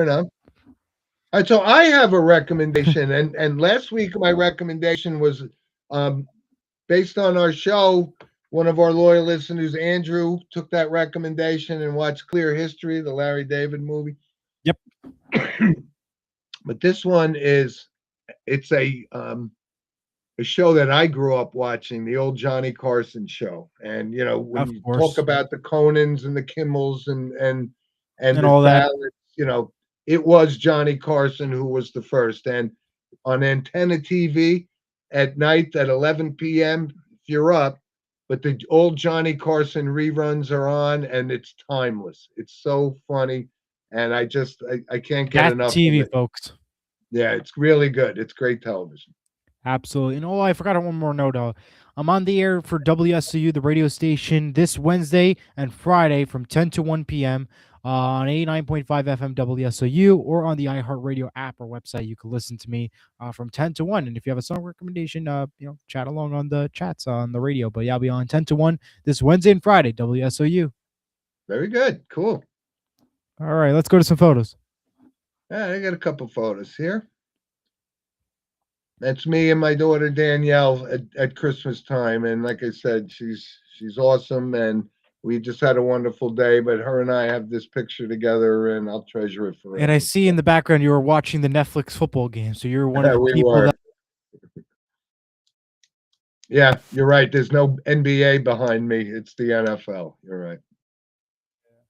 enough. All right, so I have a recommendation, and last week my recommendation was based on our show. One of our loyal listeners, Andrew, took that recommendation and watched Clear History, the Larry David movie. Yep. But this one it's a show that I grew up watching, the old Johnny Carson show. And you know, when you talk about the Conans and the Kimmels and the all that, Ballots, you know, it was Johnny Carson who was the first. And on Antenna TV at night at 11 p.m., if you're up, but the old Johnny Carson reruns are on, and it's timeless. It's so funny, and I can't get enough TV, of it. folks. Yeah, it's really good. It's great television. Absolutely. And I forgot one more note. I'm on the air for WSOU, the radio station, this Wednesday and Friday from 10 to 1 p.m. On 89.5 FM WSOU or on the iHeartRadio app or website. You can listen to me from 10 to 1. And if you have a song recommendation, chat along on the chats on the radio. But yeah, I'll be on 10 to 1 this Wednesday and Friday, WSOU. Very good. Cool. All right, let's go to some photos. Yeah, I got a couple photos here. That's me and my daughter Danielle at Christmas time, and like I said, she's awesome, and we just had a wonderful day. But her and I have this picture together, and I'll treasure it forever. And I see in the background you were watching the Netflix football game, so you're one of the people that. Yeah, you're right. There's no NBA behind me. It's the NFL. You're right.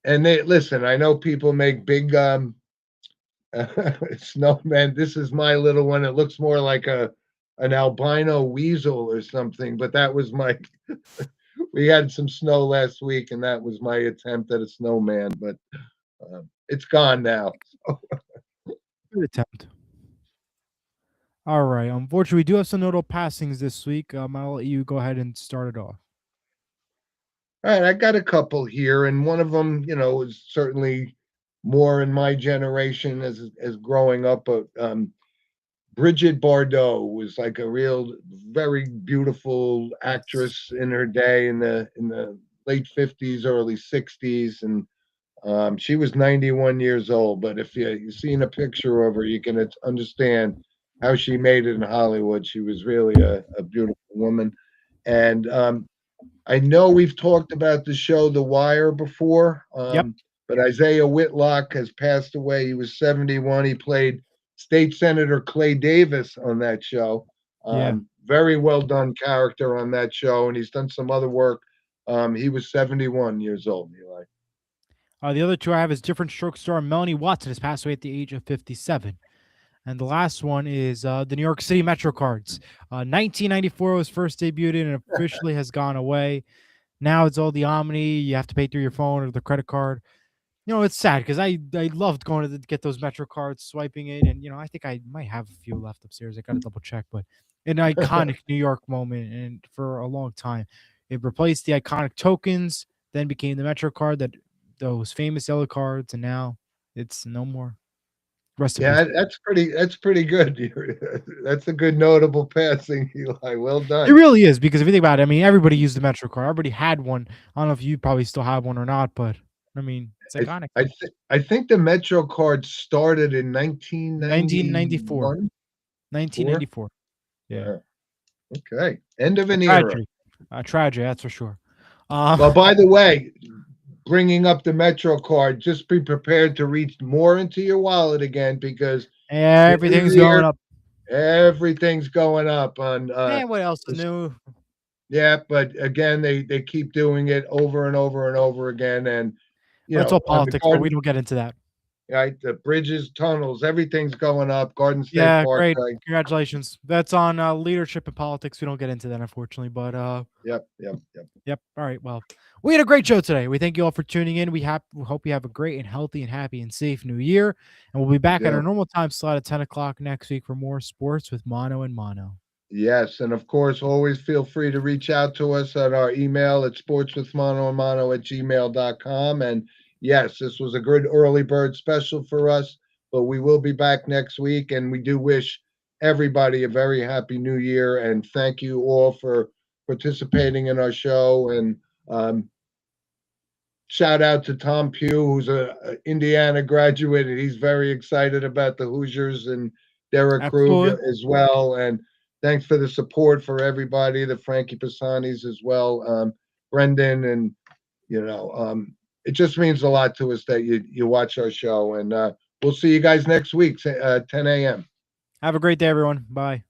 And listen. I know people make big snowman. This is my little one. It looks more like an albino weasel or something, but that was my we had some snow last week, and that was my attempt at a snowman, but it's gone now. Good attempt. All right. Unfortunately, we do have some notable passings this week. I'll let you go ahead and start it off. All right, I got a couple here, and one of them, is certainly more in my generation as growing up. Bridget Bardot was like a real, very beautiful actress in her day in the late 50s, early 60s, and she was 91 years old. But if you've seen a picture of her, you can understand how she made it in Hollywood. She was really a beautiful woman, and I know we've talked about the show The Wire before. Yep. But Isaiah Whitlock has passed away. He was 71. He played State Senator Clay Davis on that show. Very well done character on that show, and he's done some other work. He was 71 years old, Eli. The other two I have is Different Stroke star Melanie Watson has passed away at the age of 57. And the last one is the New York City Metro Cards. 1994 was first debuted and officially has gone away. Now it's all the Omni. You have to pay through your phone or the credit card. It's sad because I loved going to get those Metro cards, swiping it, and I think I might have a few left upstairs. I got to double check, but an iconic New York moment, and for a long time, it replaced the iconic tokens, then became the Metro card, those famous yellow cards, and now it's no more. Yeah, that's pretty good. That's a good notable passing, Eli. Well done. It really is, because if you think about it, I mean, everybody used the Metro card. Everybody had one. I don't know if you probably still have one or not, but I mean, it's iconic. I think the Metro card started in 1994. 1994. Yeah. Okay. End of an era. Tragedy, that's for sure. Well, by the way, bringing up the Metro card, just be prepared to reach more into your wallet again, because everything's going up. Everything's going up on Man, what else is this- new? yeah, but again, they keep doing it over and over and over again, and That's all on the politics, but we garden, don't get into that. right? The bridges, tunnels, everything's going up. Garden State Yeah, Park, great. Congratulations. That's on leadership and politics. We don't get into that, unfortunately. But yep. yep. All right. Well, we had a great show today. We thank you all for tuning in. We hope you have a great and healthy and happy and safe new year. And we'll be back at our normal time slot at 10 o'clock next week for more sports with Mono and Mono. Yes, and of course, always feel free to reach out to us at our email at sportswithmonoandmono@gmail.com. And yes, this was a good early bird special for us, but we will be back next week. And we do wish everybody a very happy new year. And thank you all for participating in our show. And shout out to Tom Pugh, who's a Indiana graduate, and he's very excited about the Hoosiers, and Derek Krug Absolutely. as well. And thanks for the support for everybody, the Frankie Pisanis as well, Brendan, and it just means a lot to us that you watch our show. And we'll see you guys next week, 10 a.m. Have a great day, everyone. Bye.